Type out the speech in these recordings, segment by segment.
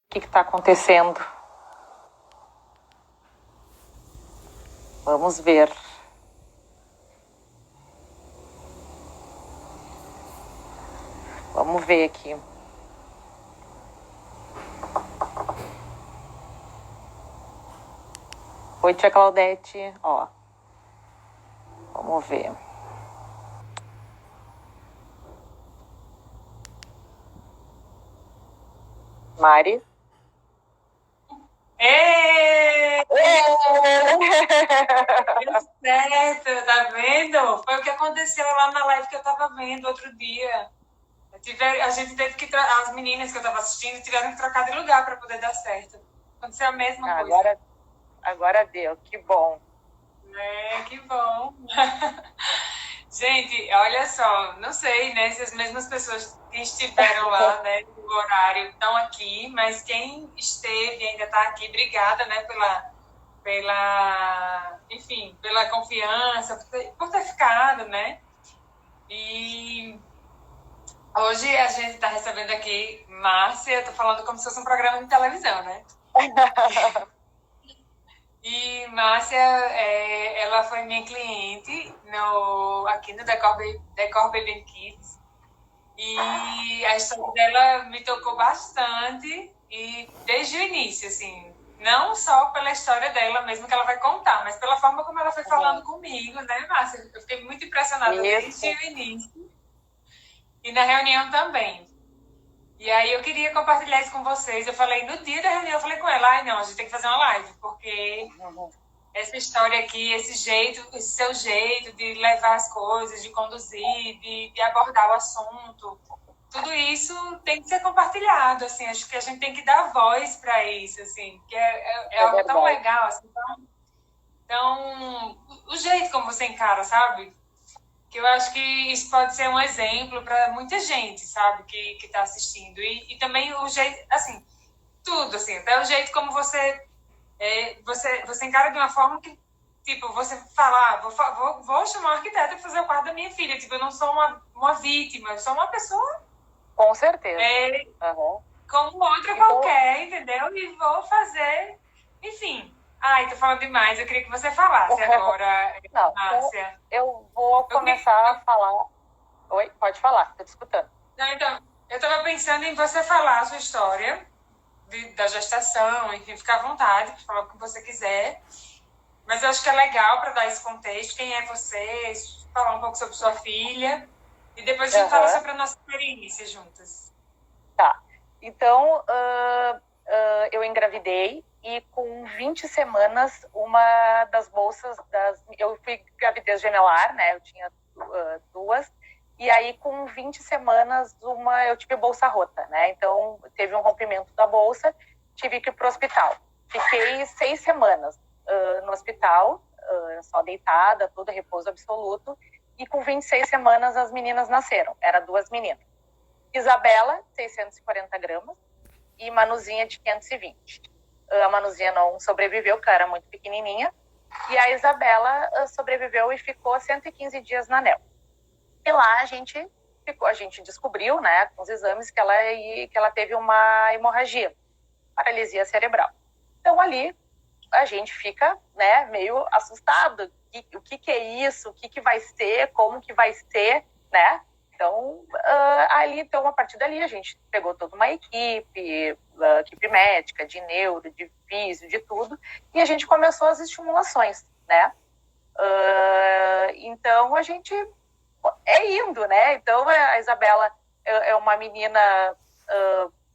que está acontecendo? Vamos ver. Vamos ver aqui. Oi, tia Claudete. Ó. Vamos ver. Mari. Ei! Deu certo, tá vendo? Foi o que aconteceu lá na live que eu tava vendo outro dia. A gente teve que as meninas que eu tava assistindo tiveram que trocar de lugar para poder dar certo. Aconteceu a mesma coisa. Agora deu, que bom. Que bom. Gente, olha só, não sei, né, se as mesmas pessoas que estiveram lá, né, no horário estão aqui, mas quem esteve e ainda está aqui, obrigada, né, enfim, pela confiança, por ter ficado, né? E hoje a gente está recebendo aqui Márcia, tô falando como se fosse um programa de televisão, né? E Márcia, ela foi minha cliente aqui no Decor Baby Kids. E a história dela me tocou bastante, e desde o início, assim, não só pela história dela mesmo que ela vai contar, mas pela forma como ela foi falando comigo, né, Márcia? Eu fiquei muito impressionada desde o início e na reunião também. E aí eu queria compartilhar isso com vocês. Eu falei, no dia da reunião, eu falei com ela, ai não, a gente tem que fazer uma live, porque essa história aqui, esse jeito, esse seu jeito de levar as coisas, de conduzir, de abordar o assunto, tudo isso tem que ser compartilhado, assim, acho que a gente tem que dar voz para isso, assim, que é algo tão legal, assim, então, o jeito como você encara, sabe? Que eu acho que isso pode ser um exemplo para muita gente, sabe, que está assistindo. E também o jeito, assim, tudo, assim, até o jeito como você encara de uma forma que, tipo, você fala, vou chamar o arquiteto para fazer o quarto da minha filha. Tipo, eu não sou uma vítima, eu sou uma pessoa. Com certeza. Como outra qualquer, entendeu? E vou fazer. Enfim. Ai, tô falando demais. Eu queria que você falasse agora, não, Márcia. Eu vou começar a falar. Oi, pode falar, tô te escutando. Não, então, eu estava pensando em você falar a sua história da gestação, enfim, ficar à vontade para falar o que você quiser. Mas eu acho que é legal para dar esse contexto, quem é você, falar um pouco sobre sua filha, e depois a gente fala sobre a nossa experiência juntas. Tá. Então, eu engravidei e com 20 semanas, uma das bolsas eu fui gravidez gemelar, né? Eu tinha duas. E aí, com 20 semanas, eu tive bolsa rota, né? Então, teve um rompimento da bolsa, tive que ir pro hospital. Fiquei 6 semanas no hospital, só deitada, todo repouso absoluto. E com 26 semanas, as meninas nasceram. Eram 2 meninas. Isabela, 640 gramas, e Manuzinha, de 520. A Manuzinha não sobreviveu, porque ela era muito pequenininha. E a Isabela sobreviveu e ficou 115 dias na NEL. E lá a gente descobriu, né, com os exames, que ela teve uma hemorragia, paralisia cerebral. Então ali a gente fica, né, meio assustado. O que é isso? O que vai ser? Como que vai ser, né? Então, então, a partir dali, a gente pegou toda uma equipe médica, de neuro, de físio, de tudo, e a gente começou as estimulações, né? Então, a gente indo, né? Então, a Isabela é uma menina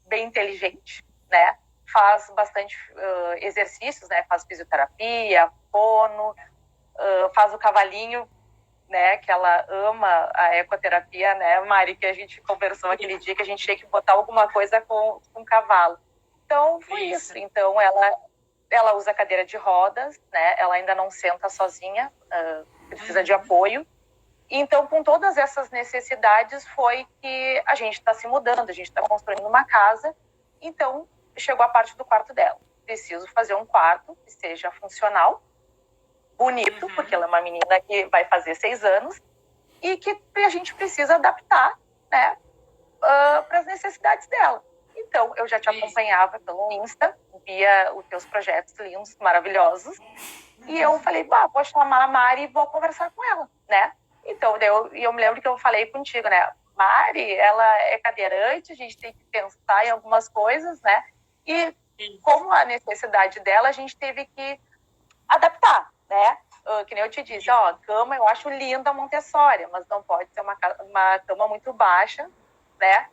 bem inteligente, né? Faz bastante exercícios, né? Faz fisioterapia, fono, faz o cavalinho, né? Que ela ama a ecoterapia, né, Mari? Que a gente conversou aquele dia que a gente tinha que botar alguma coisa com cavalo. Então, foi isso. Então, ela usa cadeira de rodas, né? Ela ainda não senta sozinha, precisa de apoio. Então, com todas essas necessidades, foi que a gente está se mudando, a gente está construindo uma casa. Então, chegou a parte do quarto dela. Preciso fazer um quarto que seja funcional, bonito, porque ela é uma menina que vai fazer 6 anos, e que a gente precisa adaptar, né, para as necessidades dela. Então, eu já te acompanhava pelo Insta, via os teus projetos lindos, maravilhosos. E eu falei, vou chamar a Mari e vou conversar com ela, né? Então, eu me lembro que eu falei contigo, né? Mari, ela é cadeirante, a gente tem que pensar em algumas coisas, né? E como a necessidade dela, a gente teve que adaptar, né? Que nem eu te disse, cama eu acho linda a Montessori, mas não pode ser uma cama muito baixa, né?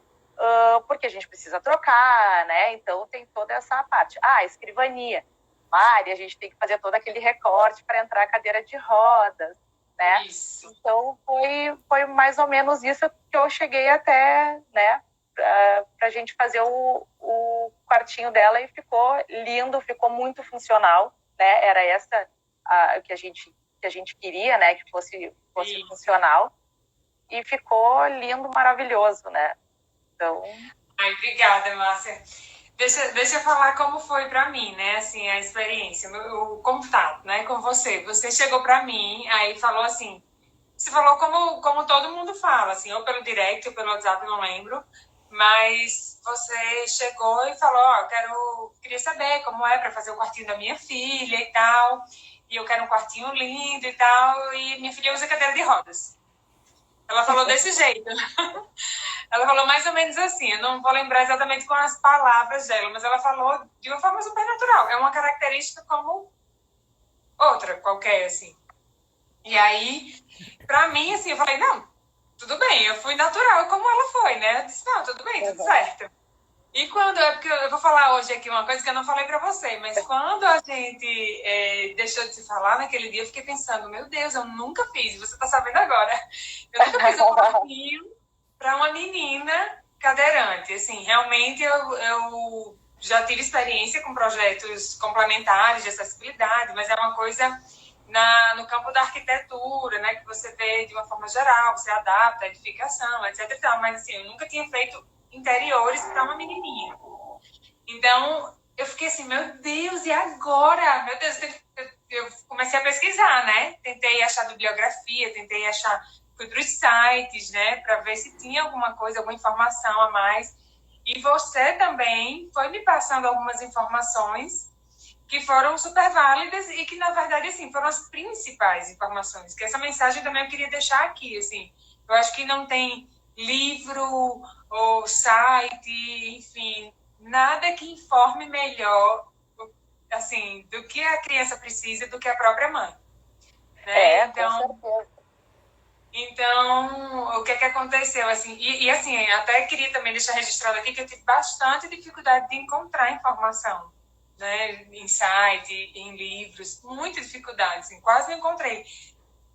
Porque a gente precisa trocar, né? Então tem toda essa parte. Escrivania. Mari, a gente tem que fazer todo aquele recorte para entrar a cadeira de rodas, né? Isso. Então foi mais ou menos isso que eu cheguei até, né? Para a gente fazer o quartinho dela e ficou lindo, ficou muito funcional, né? Era essa que a gente queria, né? Que fosse funcional. E ficou lindo, maravilhoso, né? Então... Obrigada, Márcia. Deixa eu falar como foi para mim, né? Assim, a experiência, o contato, né? Com você. Você chegou para mim, aí falou assim... Você falou como todo mundo fala, assim, ou pelo direct ou pelo WhatsApp, não lembro. Mas você chegou e falou, queria saber como é para fazer o quartinho da minha filha e tal. E eu quero um quartinho lindo e tal. E minha filha usa cadeira de rodas. Ela falou desse jeito. Ela falou mais ou menos assim, eu não vou lembrar exatamente com as palavras dela, mas ela falou de uma forma super natural. É uma característica como outra, qualquer, assim. E aí, pra mim, assim, eu falei, não, tudo bem, eu fui natural como ela foi, né? Eu disse, não, tudo bem, tudo certo. E porque eu vou falar hoje aqui uma coisa que eu não falei pra você, mas quando a gente deixou de se falar naquele dia, eu fiquei pensando, meu Deus, eu nunca fiz, você tá sabendo agora, eu nunca fiz um quartinho para uma menina cadeirante. Assim, realmente eu já tive experiência com projetos complementares de acessibilidade, mas é uma coisa no campo da arquitetura, né, que você vê de uma forma geral, você adapta a edificação, etc. E tal, mas assim, eu nunca tinha feito interiores para uma menininha. Então, eu fiquei assim, meu Deus, e agora? Meu Deus, eu comecei a pesquisar, né? Tentei achar bibliografia, tentei achar... Fui para os sites, né, para ver se tinha alguma coisa, alguma informação a mais. E você também foi me passando algumas informações que foram super válidas e que, na verdade, assim, foram as principais informações. Que essa mensagem também eu queria deixar aqui, assim. Eu acho que não tem livro ou site, enfim, nada que informe melhor, assim, do que a criança precisa do que a própria mãe. Né? Então, com certeza. Então, o que aconteceu? Assim, assim, até queria também deixar registrado aqui que eu tive bastante dificuldade de encontrar informação, né? Em site, em livros, muita dificuldade, assim, quase não encontrei.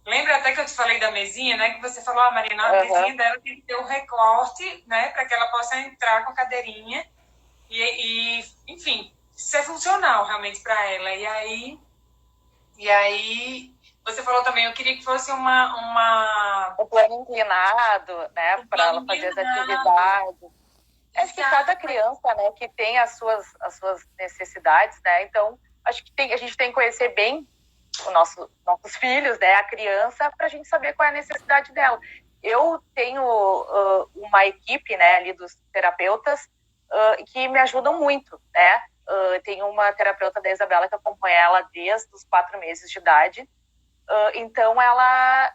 Lembra até que eu te falei da mesinha, né? Que você falou, Marina, a mesinha dela tem que ter um recorte, né? Para que ela possa entrar com a cadeirinha enfim, ser funcional realmente para ela. E aí você falou também, eu queria que fosse um plano inclinado, né, para ela fazer as atividades. Acho que cada criança, né, que tem as suas necessidades, né, então acho que a gente tem que conhecer bem os nossos filhos, né, a criança, para a gente saber qual é a necessidade dela. Eu tenho uma equipe, né, ali dos terapeutas que me ajudam muito, né. Tem uma terapeuta da Isabela que acompanha ela desde os 4 meses de idade. Então, ela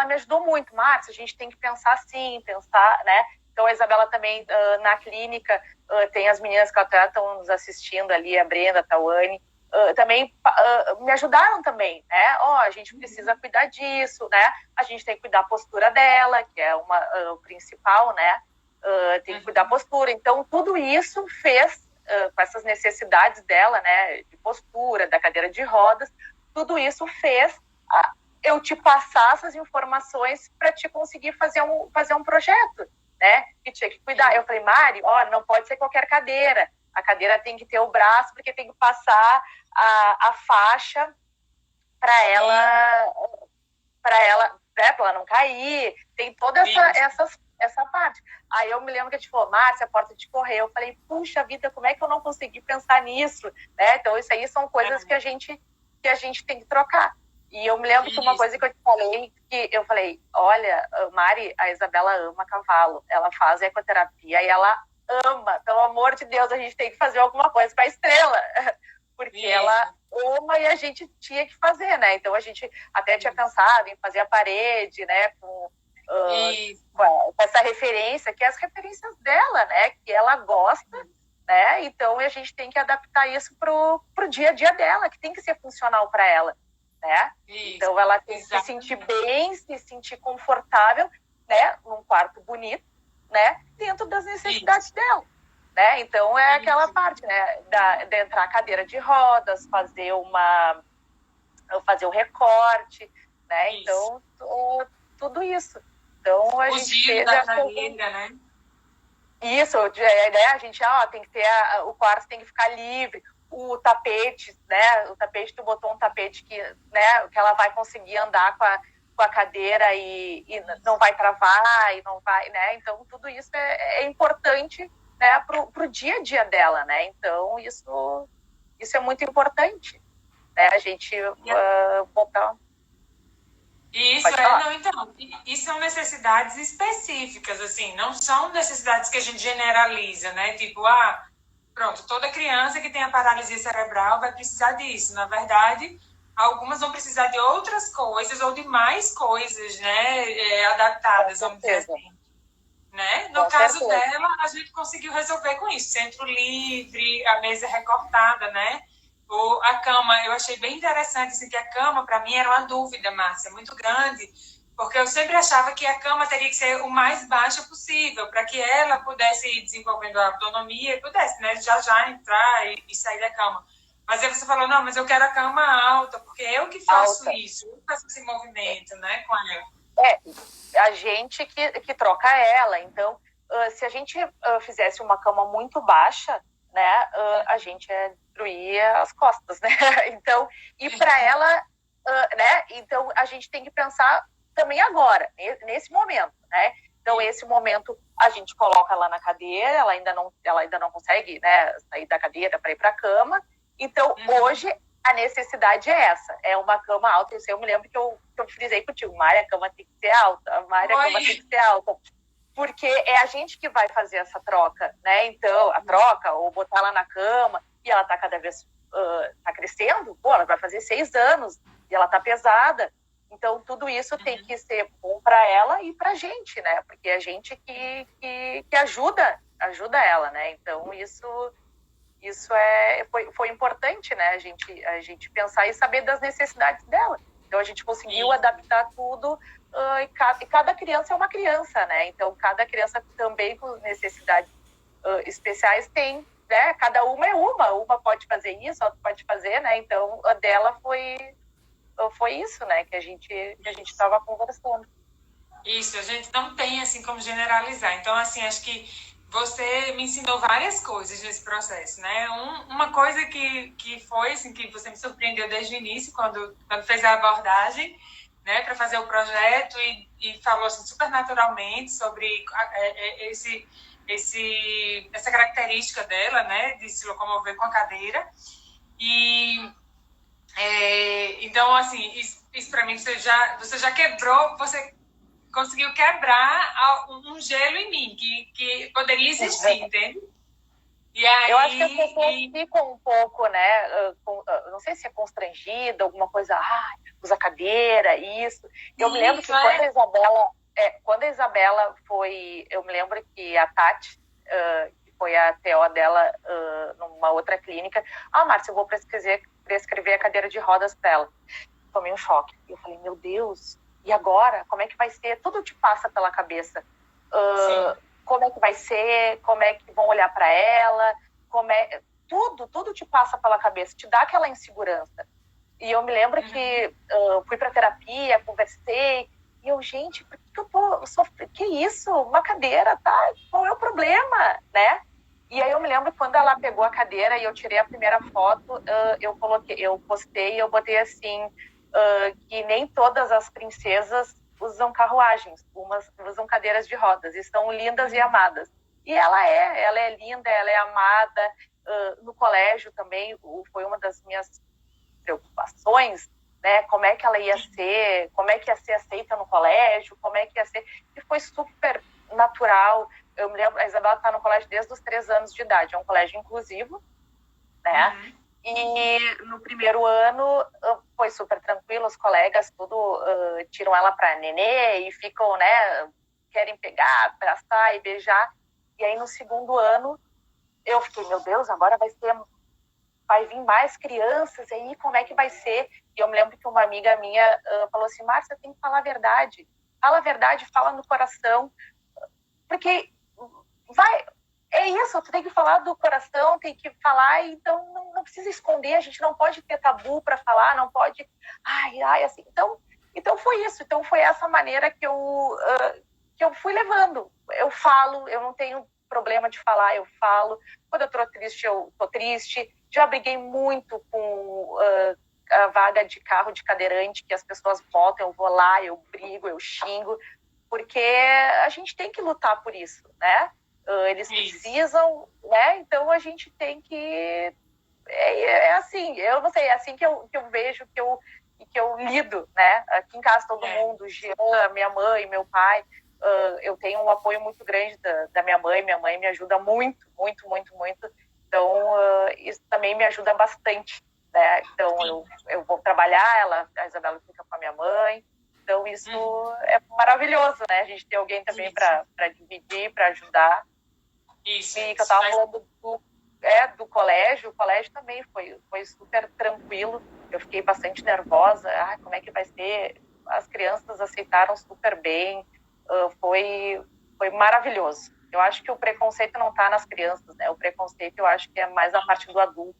me ajudou muito. Márcia, a gente tem que pensar assim, né? Então, a Isabela também, na clínica, tem as meninas que até estão nos assistindo ali, a Brenda, a Tawane, também me ajudaram também, né? A gente precisa cuidar disso, né? A gente tem que cuidar da postura dela, que é o principal, né? Tem que cuidar da postura. Então, tudo isso fez, com essas necessidades dela, né? De postura, da cadeira de rodas, tudo isso fez eu te passar essas informações para te conseguir fazer um projeto, né? Que tinha que cuidar. Eu falei, Mari, não pode ser qualquer cadeira. A cadeira tem que ter o braço, porque tem que passar a faixa para ela, né, para ela não cair. Tem toda essa parte. Aí eu me lembro que a gente falou, Márcia, a porta de correr. Eu falei, puxa vida, como é que eu não consegui pensar nisso? Né? Então, isso aí são coisas que a gente tem que trocar. E eu me lembro que uma coisa que eu te falei, que eu falei, olha, Mari, a Isabela ama cavalo, ela faz ecoterapia e ela ama. Pelo amor de Deus, a gente tem que fazer alguma coisa para a Estrela. Porque ela ama e a gente tinha que fazer, né? Então a gente até tinha pensado em fazer a parede, né? Com essa referência, que é as referências dela, né? Que ela gosta, né? Então a gente tem que adaptar isso pro dia a dia dela, que tem que ser funcional para ela, né? Então ela tem que se sentir bem, se sentir confortável, né? Num quarto bonito, né? Dentro das necessidades dela. Né? Então é aquela parte, né, de entrar a cadeira de rodas, fazer o recorte, né? Então tudo isso. Então a gente fez da cadeira, né? Isso, né? A gente tem que ter o quarto tem que ficar livre, o tapete, né? O tapete, tu botou um tapete que, né, que ela vai conseguir andar com a cadeira e não vai travar e não vai, né? Então tudo isso é importante, né, pro dia a dia dela, né? Então isso é muito importante, né? A gente botar. Isso então, isso são necessidades específicas, assim, não são necessidades que a gente generaliza, né? Tipo, pronto, toda criança que tem a paralisia cerebral vai precisar disso. Na verdade, algumas vão precisar de outras coisas ou de mais coisas, né? Adaptadas, vamos dizer assim. Né? No caso dela, a gente conseguiu resolver com isso. Centro livre, a mesa recortada, né? A cama, eu achei bem interessante, assim, que a cama, para mim, era uma dúvida, Márcia, muito grande, porque eu sempre achava que a cama teria que ser o mais baixa possível, para que ela pudesse ir desenvolvendo a autonomia e pudesse, né, já entrar e sair da cama. Mas aí você falou, não, mas eu quero a cama alta, porque eu que faço isso, eu faço esse movimento, né, com ela. A gente que troca ela. Então, se a gente fizesse uma cama muito baixa, né, a gente ia destruir as costas, né? Então, e para ela, né? Então, a gente tem que pensar também agora, nesse momento, né? Então, esse momento a gente coloca ela na cadeira, ela ainda não consegue, né, sair da cadeira para ir para a cama. Então, hoje a necessidade é essa, é uma cama alta. Eu me lembro que eu frisei contigo, Mari, a cama tem que ser alta, Mari, a cama tem que ser alta, porque é a gente que vai fazer essa troca, né? Então, a troca, ou botar ela na cama, e ela tá cada vez tá crescendo, ela vai fazer 6 anos, e ela tá pesada, então tudo isso tem que ser bom para ela e pra gente, né? Porque é a gente que ajuda ela, né? Então isso foi importante, né? A gente pensar e saber das necessidades dela. Então a gente conseguiu adaptar tudo, e cada criança é uma criança, né? Então cada criança também com necessidades especiais tem, né? Cada uma é uma pode fazer isso, outra pode fazer, né? Então a dela foi isso, né? Que a gente estava conversando. Isso, a gente não tem assim como generalizar. Então, assim, acho que você me ensinou várias coisas nesse processo, né? Uma coisa que foi, assim, que você me surpreendeu desde o início, quando fez a abordagem, né, para fazer o projeto e falou, assim, super naturalmente sobre essa característica dela, né, de se locomover com a cadeira. Então, assim, isso para mim, você já quebrou, você conseguiu quebrar um gelo em mim, que poderia existir, entende? E aí, eu acho que as pessoas ficam um pouco, né, não sei se é constrangida, alguma coisa, usa cadeira, isso. Eu me lembro que quando a Isabela foi, eu me lembro que a Tati, que foi a TO dela numa outra clínica, Márcia, eu vou prescrever a cadeira de rodas para ela. Tomei um choque. Eu falei, meu Deus, e agora? Como é que vai ser? Tudo te passa pela cabeça. Como é que vai ser? Como é que vão olhar para ela? Tudo te passa pela cabeça, te dá aquela insegurança. E eu me lembro que fui para terapia, conversei, e eu, gente, por que eu tô sofrendo? Que isso? Uma cadeira, tá? Qual é o problema, né? E aí eu me lembro quando ela pegou a cadeira e eu tirei a primeira foto, eu postei, eu botei assim, que nem todas as princesas usam carruagens, umas usam cadeiras de rodas, e são lindas e amadas. E ela é linda, ela é amada. No colégio também foi uma das minhas preocupações, né? Como é que ela ia ser, como é que ia ser aceita no colégio, como é que ia ser. E foi super natural. eu me lembro, a Isabela está no colégio desde os 3 anos de idade, é um colégio inclusivo, né? E no primeiro ano foi super tranquilo, os colegas tudo tiram ela para nenê e ficam, né, querem pegar, abraçar e beijar. E aí no segundo ano eu fiquei, meu Deus, agora vai vir mais crianças, e aí como é que vai ser? E eu me lembro que uma amiga minha falou assim, Márcia, tem que falar a verdade. Fala a verdade, fala no coração, porque é isso, tu tem que falar do coração, tem que falar, então não precisa esconder, a gente não pode ter tabu para falar, não pode, assim. Então foi isso, então foi essa maneira que eu fui levando. Eu falo, eu não tenho problema de falar, eu falo. Quando eu tô triste, eu tô triste. Já briguei muito com a vaga de carro de cadeirante, que as pessoas botam, eu vou lá, eu brigo, eu xingo, porque a gente tem que lutar por isso, né? Eles precisam, né? Então a gente tem que... É assim, eu não sei, é assim que eu vejo, que eu lido, né? Aqui em casa todo mundo, Jean, minha mãe, meu pai, eu tenho um apoio muito grande da minha mãe me ajuda muito, muito, muito, muito. Então isso também me ajuda bastante, né? Então eu vou trabalhar, a Isabela fica com a minha mãe, então isso é maravilhoso, né? A gente ter alguém também para dividir, para ajudar. Isso. E que eu estava falando do colégio, o colégio também foi super tranquilo. Eu fiquei bastante nervosa. Como é que vai ser? As crianças aceitaram super bem. Foi maravilhoso. Eu acho que o preconceito não está nas crianças, né? O preconceito eu acho que é mais a parte do adulto.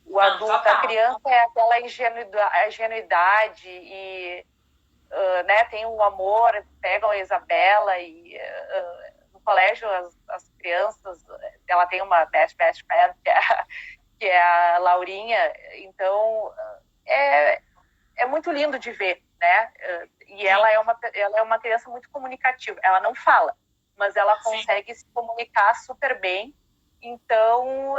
O adulto, a criança é aquela ingenuidade e né, tem o amor, pegam a Isabela e no colégio as crianças, ela tem uma best friend que é a Laurinha, então é muito lindo de ver, né? E ela é uma criança muito comunicativa, ela não fala, mas ela consegue se comunicar super bem, então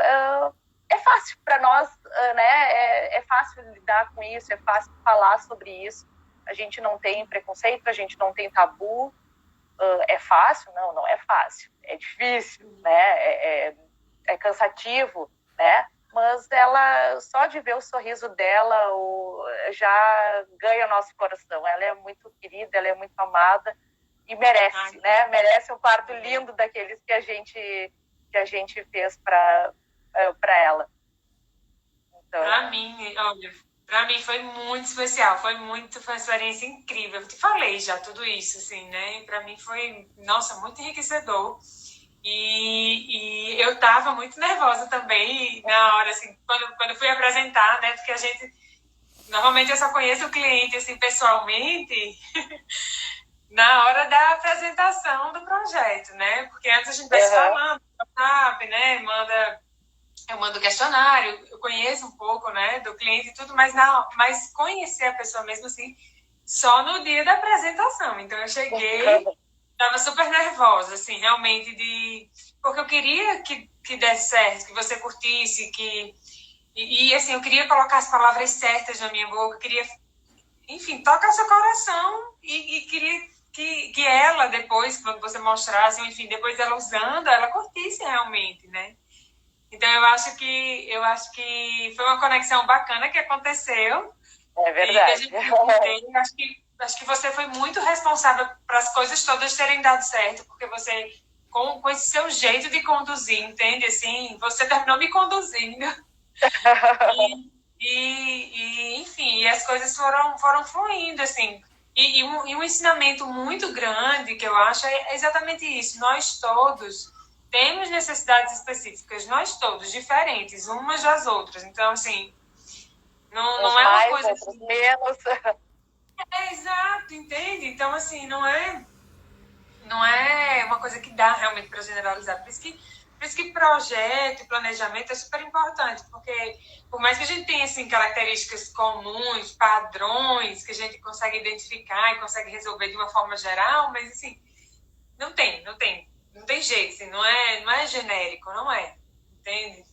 é fácil para nós, né? É fácil lidar com isso, é fácil falar sobre isso. A gente não tem preconceito, a gente não tem tabu. É fácil? Não é fácil. É difícil, né? É cansativo, né? Mas ela, só de ver o sorriso dela, já ganha o nosso coração. Ela é muito querida, ela é muito amada e merece, né? Merece um quarto lindo daqueles que a gente fez para ela. Então... Para mim foi muito especial, foi uma experiência incrível. Eu te falei já tudo isso, assim, né? Para mim foi, nossa, muito enriquecedor. E eu estava muito nervosa também na hora, assim, quando eu fui apresentar, né? Porque normalmente eu só conheço o cliente, assim, pessoalmente, na hora da apresentação do projeto, né? Porque antes a gente vai se falando, sabe, né? Eu mando questionário, eu conheço um pouco, né, do cliente e tudo, mas conhecer a pessoa mesmo assim, só no dia da apresentação. Então eu cheguei, estava super nervosa, assim, realmente, porque eu queria que desse certo, que você curtisse, e assim, eu queria colocar as palavras certas na minha boca, queria, enfim, tocar seu coração e queria que ela depois, quando você mostrasse, enfim, depois ela usando, ela curtisse realmente, né? Então eu acho que foi uma conexão bacana que aconteceu. É verdade. E que a gente acho que você foi muito responsável para as coisas todas terem dado certo, porque você, com esse seu jeito de conduzir, entende? Assim, você terminou me conduzindo. Enfim, as coisas foram fluindo, assim. E um ensinamento muito grande que eu acho é exatamente isso. Nós todos temos necessidades específicas, nós todos, diferentes, umas das outras. Então, assim, não é uma coisa assim... menos. Exato, entende? Então, assim, não é uma coisa que dá realmente para generalizar. Por isso que projeto e planejamento é super importante, porque por mais que a gente tenha, assim, características comuns, padrões, que a gente consegue identificar e consegue resolver de uma forma geral, mas, assim, não tem jeito, assim, não é genérico, não é, entende?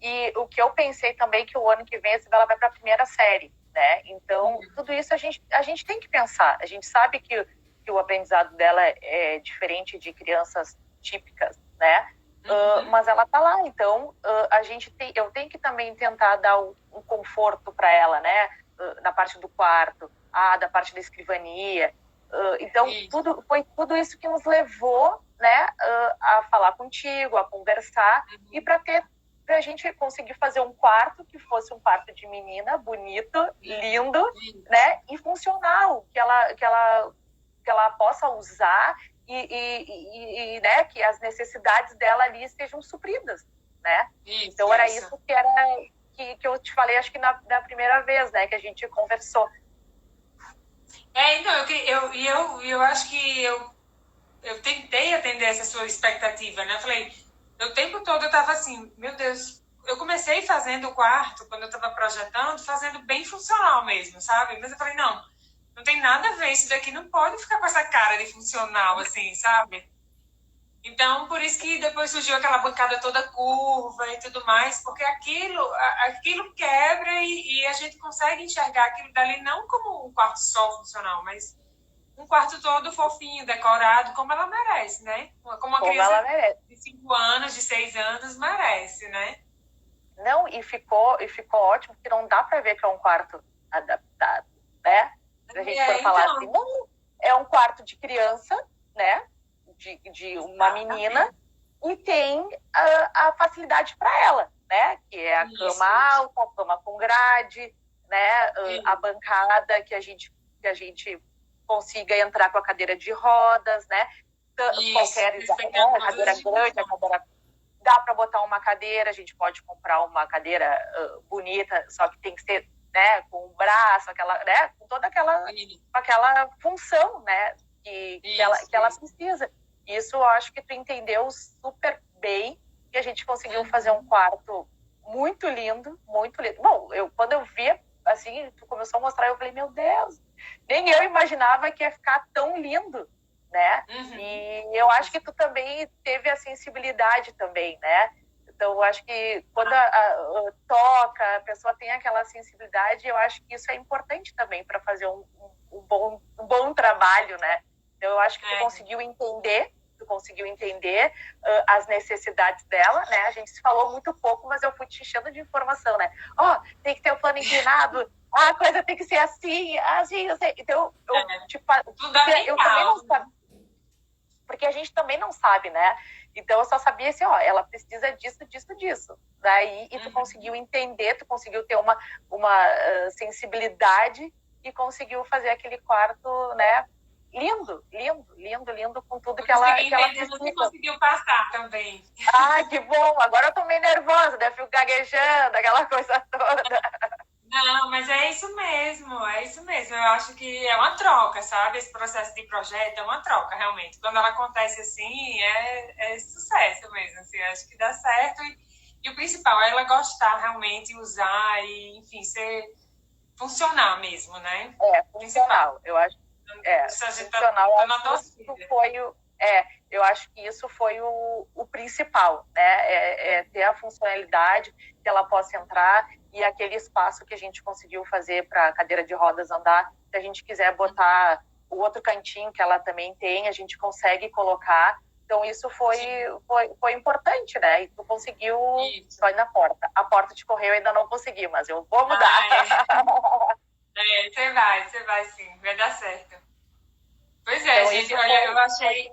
E o que eu pensei também que o ano que vem a Isabela vai para a primeira série, né? Então, tudo isso a gente tem que pensar. A gente sabe que que o aprendizado dela é diferente de crianças típicas, né? Mas ela tá lá, então eu tenho que também tentar dar um conforto para ela, né? Na parte do quarto, da parte da escrivania. Então, foi tudo isso que nos levou, né, a falar contigo, a conversar, e para a gente conseguir fazer um quarto que fosse um quarto de menina, bonito, lindo, né, e funcional, que ela possa usar e né, que as necessidades dela ali sejam supridas, né? Então era isso que eu te falei, acho que na primeira vez, né, que a gente conversou. Então, eu acho que eu tentei atender essa sua expectativa, né? Eu falei, o tempo todo eu tava assim, meu Deus, eu comecei fazendo o quarto, quando eu tava projetando, fazendo bem funcional mesmo, sabe? Mas eu falei, não tem nada a ver, isso daqui não pode ficar com essa cara de funcional, assim, sabe? Então, por isso que depois surgiu aquela bancada toda curva e tudo mais, porque aquilo quebra e a gente consegue enxergar aquilo dali não como um quarto só funcional, mas um quarto todo fofinho, decorado, como ela merece, né? Como uma criança de 5 anos, de 6 anos merece, né? Não, e ficou ótimo, porque não dá para ver que é um quarto adaptado, né? Se a gente for falar assim, não, é um quarto de criança, né? De uma menina, e tem a facilidade para ela, né? Que é a cama alta, a cama com grade, né? A bancada que a gente consiga entrar com a cadeira de rodas, né? Qualquer a cadeira grande, a cadeira dá para botar uma cadeira, a gente pode comprar uma cadeira bonita, só que tem que ser, né, com o braço, né, com toda aquela função, né, que ela precisa. Isso eu acho que tu entendeu super bem, e a gente conseguiu fazer um quarto muito lindo, muito lindo. Bom, quando eu vi, assim, tu começou a mostrar, eu falei, meu Deus, nem eu imaginava que ia ficar tão lindo, né? E eu acho que tu também teve a sensibilidade também, né? Então, eu acho que quando toca, a pessoa tem aquela sensibilidade, eu acho que isso é importante também para fazer um bom trabalho, né? Então, eu acho que tu conseguiu entender as necessidades dela, né? A gente se falou muito pouco, mas eu fui te enchendo de informação, né? Tem que ter o plano inclinado, a coisa tem que ser assim, eu sei. Então, eu também não sabia, porque a gente também não sabe, né? Então, eu só sabia assim, ela precisa disso, disso, disso. Daí, e tu conseguiu entender, tu conseguiu ter uma sensibilidade e conseguiu fazer aquele quarto, né? Lindo, lindo, lindo, lindo, com tudo que ela precisa. Você conseguiu passar também. Que bom! Agora eu tô meio nervosa, né? Fico gaguejando, aquela coisa toda. Não, mas é isso mesmo, é isso mesmo. Eu acho que é uma troca, sabe? Esse processo de projeto é uma troca, realmente. Quando ela acontece assim, é sucesso mesmo. Assim, acho que dá certo. E o principal é ela gostar realmente, usar e, enfim, funcionar mesmo, né? Funcional. Eu acho funcional. Eu acho que isso foi o principal, né? Ter a funcionalidade, que ela possa entrar, e aquele espaço que a gente conseguiu fazer para a cadeira de rodas andar, se a gente quiser botar o outro cantinho que ela também tem, a gente consegue colocar. Então, isso foi importante, né? E tu conseguiu só ir na porta. A porta de correio eu ainda não consegui, mas eu vou mudar. Você vai sim, vai dar certo. Pois é, então, gente, olha, eu achei...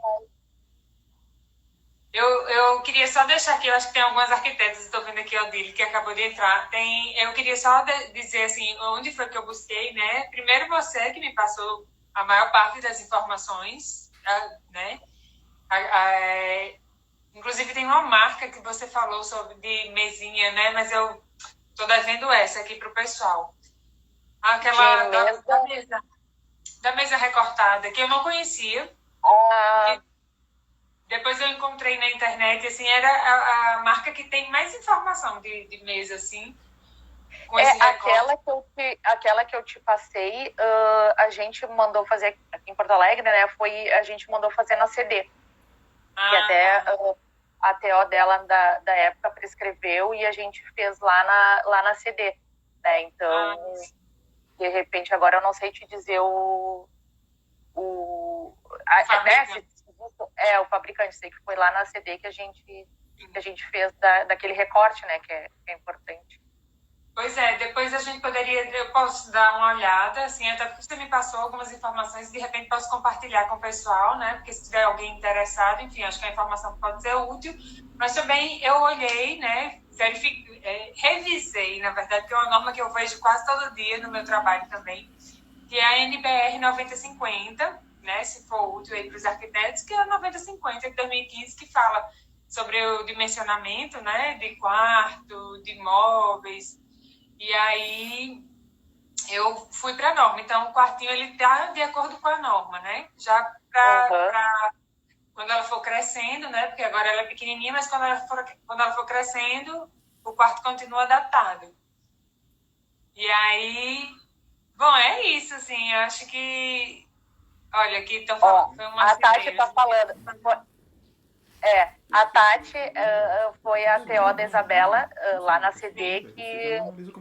Eu queria só deixar aqui, eu acho que tem algumas arquitetas, estou vendo aqui a Odile, que acabou de entrar. Eu queria só dizer assim, onde foi que eu busquei, né? Primeiro você que me passou a maior parte das informações, né? Inclusive tem uma marca que você falou sobre de mesinha, né? Mas eu tô devendo essa aqui pro pessoal. Aquela da mesa recortada, que eu não conhecia. Depois eu encontrei na internet, assim, era a marca que tem mais informação de mesa, assim. Com esse aquela que eu te passei, a gente mandou fazer aqui em Porto Alegre, né? A gente mandou fazer na CD. Que até a TO dela da época prescreveu e a gente fez lá na CD. Né? Então, de repente, agora eu não sei te dizer fabricante. O fabricante, sei que foi lá na CD que a gente fez daquele recorte, né, que é importante. Pois é, depois eu posso dar uma olhada, assim, até porque você me passou algumas informações, de repente posso compartilhar com o pessoal, né, porque se tiver alguém interessado, enfim, acho que a informação pode ser útil, mas também eu olhei, né, revisei, na verdade, que é uma norma que eu vejo quase todo dia no meu trabalho também, que é a NBR 9050, né, se for útil aí para os arquitetos, que é a 9050 de 2015, que fala sobre o dimensionamento, né, de quarto, de imóveis. E aí eu fui para a norma. Então, o quartinho ele está de acordo com a norma, né? Já para quando ela for crescendo, né? Porque agora ela é pequenininha, mas quando ela for crescendo, o quarto continua adaptado. E aí, bom, é isso, assim. Eu acho que, olha, aqui estão falando. Foi uma a Tati está falando. A Tati foi a TO da Isabela lá na CD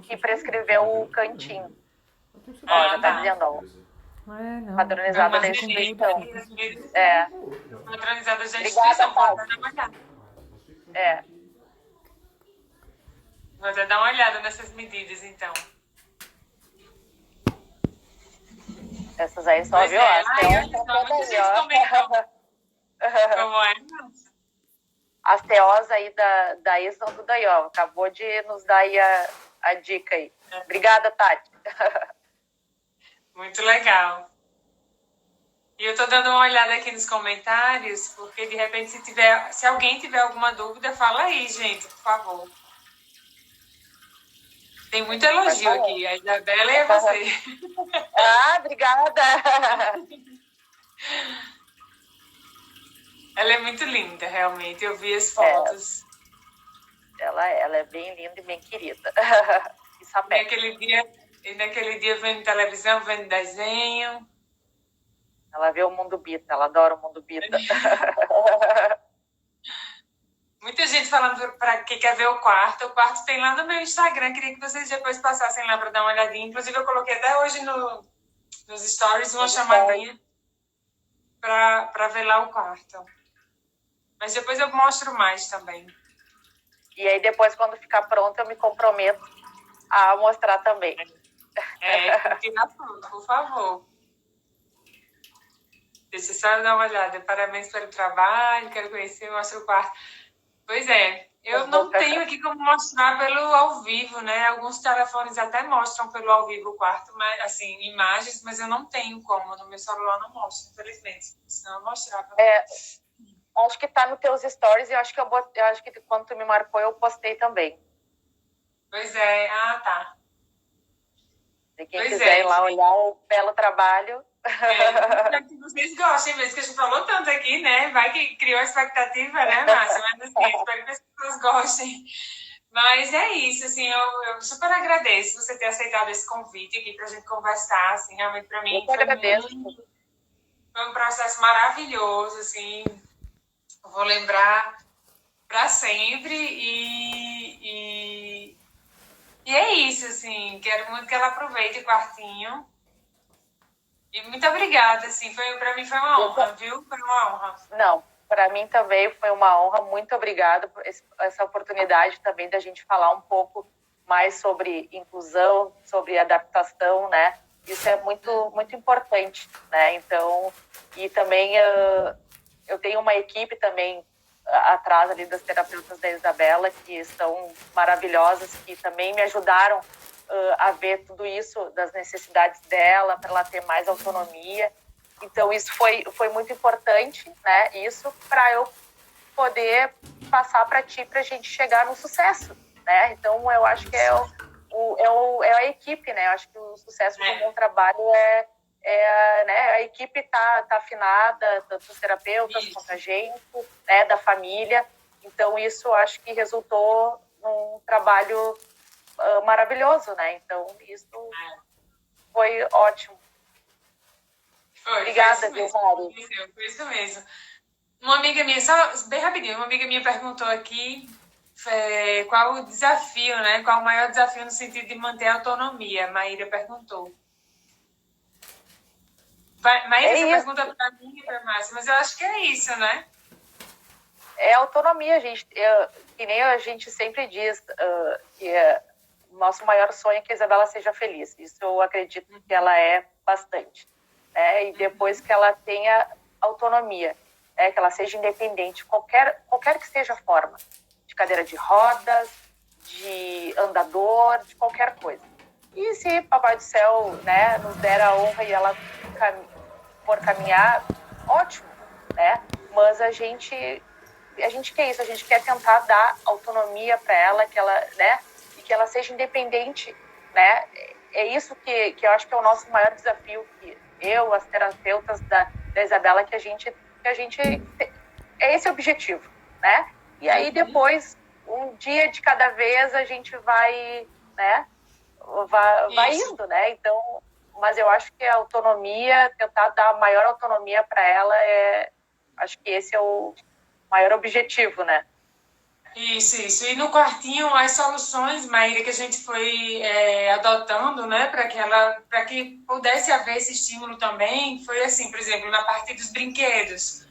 que prescreveu o cantinho. Já tá dizendo, ó. Padronizada da instituição. Padronizada da instituição, pode dar uma olhada. Vou até dar uma olhada nessas medidas, então. Essas aí só, viu? Muita gente comentou. Como é? As TOs aí da ISO estão tudo aí, ó. Acabou de nos dar aí a dica aí. Obrigada, Tati. Muito legal. E eu estou dando uma olhada aqui nos comentários, porque de repente se alguém tiver alguma dúvida, fala aí, gente, por favor. Tem muito elogio aqui, a Isabela e a você. Obrigada. Ela é muito linda, realmente. Eu vi as fotos. Ela é bem linda e bem querida. E naquele dia vendo televisão, vendo desenho. Ela vê o Mundo Bita, ela adora o Mundo Bita. Muita gente falando para quem quer ver o quarto. O quarto tem lá no meu Instagram. Queria que vocês depois passassem lá para dar uma olhadinha. Inclusive, eu coloquei até hoje nos stories uma chamadinha para ver lá o quarto. Mas depois eu mostro mais também. E aí depois, quando ficar pronto, eu me comprometo a mostrar também. Tirar tudo, por favor. Deixa eu só dar uma olhada. Parabéns pelo trabalho, quero conhecer, mostra o quarto. Pois é, eu não tenho aqui como mostrar pelo ao vivo, né? Alguns telefones até mostram pelo ao vivo o quarto, mas, assim, imagens, mas eu não tenho como. No meu celular não mostra, infelizmente. Senão eu mostrava. Acho que tá nos teus stories e eu acho que quando tu me marcou, eu postei também. Pois é, tá. Se quem quiser ir lá olhar o belo trabalho. Espero que vocês gostem mesmo, que a gente falou tanto aqui, né? Vai que criou a expectativa, né, Márcia? Mas assim, espero que as pessoas gostem. Mas é isso, assim, eu super agradeço você ter aceitado esse convite aqui pra gente conversar, assim, realmente pra mim foi um processo maravilhoso, assim, eu vou lembrar pra sempre e é isso, assim, quero muito que ela aproveite o quartinho. E muito obrigada, assim, para mim foi uma honra, viu? Foi uma honra. Não, para mim também foi uma honra. Muito obrigada por essa oportunidade também da gente falar um pouco mais sobre inclusão, sobre adaptação, né? Isso é muito, muito importante, né? Então, e também eu tenho uma equipe também atrás ali das terapeutas da Isabela, que são maravilhosas, que também me ajudaram a ver tudo isso, das necessidades dela, para ela ter mais autonomia. Então, isso foi muito importante, né? Isso para eu poder passar para ti, para a gente chegar no sucesso, né? Então, eu acho que é a equipe, né? Eu acho que o sucesso de um bom trabalho né? A equipe tá afinada, tanto os terapeutas quanto a gente, né? Da família. Então, isso acho que resultou num trabalho maravilhoso, né? Então, isso foi ótimo. Obrigada, viu, Mari? Foi isso mesmo. Uma amiga minha, só bem rapidinho, uma amiga minha perguntou aqui qual o desafio, né? Qual o maior desafio no sentido de manter a autonomia? A Maíra perguntou. Mas É essa isso. pergunta para mim e para Márcia, mas eu acho que é isso, né? É autonomia, gente. Que nem a gente sempre diz que o nosso maior sonho é que a Isabela seja feliz. Isso eu acredito que ela é bastante. Né? E depois que ela tenha autonomia, que ela seja independente, qualquer que seja a forma, de cadeira de rodas, de andador, de qualquer coisa. E se Papai do Céu, né, nos der a honra e ela for caminhar, ótimo, né? Mas a gente quer isso, a gente quer tentar dar autonomia para ela, que ela, né, e que ela seja independente, né? É isso que eu acho que é o nosso maior desafio, que eu, as terapeutas da Isabela, que a gente é esse o objetivo, né? E aí depois, um dia de cada vez, a gente vai, né, vai indo, né? Então, mas eu acho que a autonomia, tentar dar maior autonomia para ela, acho que esse é o maior objetivo, né? Isso. E no quartinho, as soluções, Maíra, que a gente foi adotando, né, para que pudesse haver esse estímulo também, foi assim, por exemplo, na parte dos brinquedos,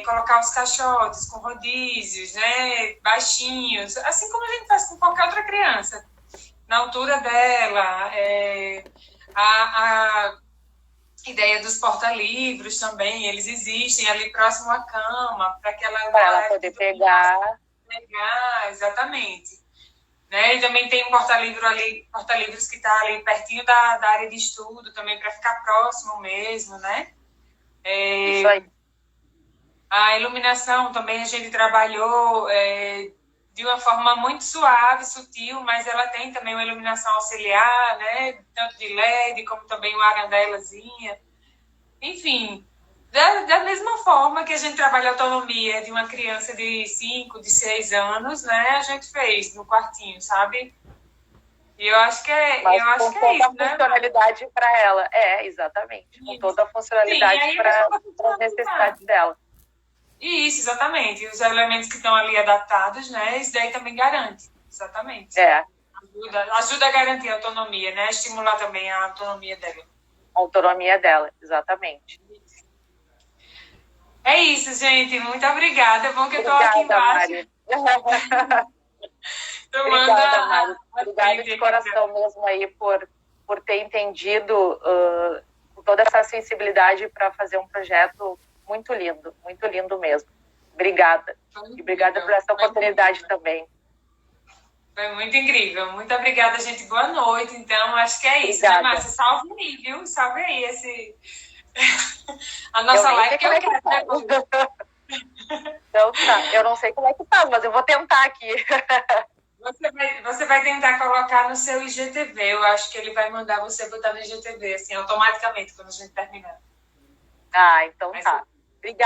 colocar os caixotes com rodízios, né, baixinhos, assim como a gente faz com qualquer outra criança, na altura dela, a ideia dos porta-livros também, eles existem ali próximo à cama, para que ela poder pegar. Exatamente. Né? E também tem um porta-livros que está ali pertinho da área de estudo, também para ficar próximo mesmo, né? Isso aí. A iluminação também a gente trabalhou de uma forma muito suave, sutil, mas ela tem também uma iluminação auxiliar, né? Tanto de LED como também uma arandelazinha. Enfim, da mesma forma que a gente trabalha a autonomia de uma criança de 5, de 6 anos, né? A gente fez no quartinho, sabe? E eu acho que com toda isso, a funcionalidade para ela. exatamente. Isso. Com toda a funcionalidade para as necessidades dela. Isso, exatamente. Os elementos que estão ali adaptados, né? Isso daí também garante. Exatamente. Ajuda a garantir a autonomia, né? Estimular também a autonomia dela. A autonomia dela, exatamente. É isso, gente. Muito obrigada. É bom que eu estou aqui embaixo. Obrigada, Mari. Obrigada de coração mesmo aí por ter entendido com toda essa sensibilidade para fazer um projeto muito lindo mesmo. Obrigada. E obrigada por essa oportunidade também. Foi muito incrível. Muito obrigada, gente. Boa noite. Então, acho que é isso, né, Márcia? Salve aí, viu? Salve aí a nossa live que eu quero depois. Então tá, eu não sei como é que tá, mas eu vou tentar aqui. Você vai tentar colocar no seu IGTV. Eu acho que ele vai mandar você botar no IGTV, assim, automaticamente, quando a gente terminar. Então tá. Obrigada.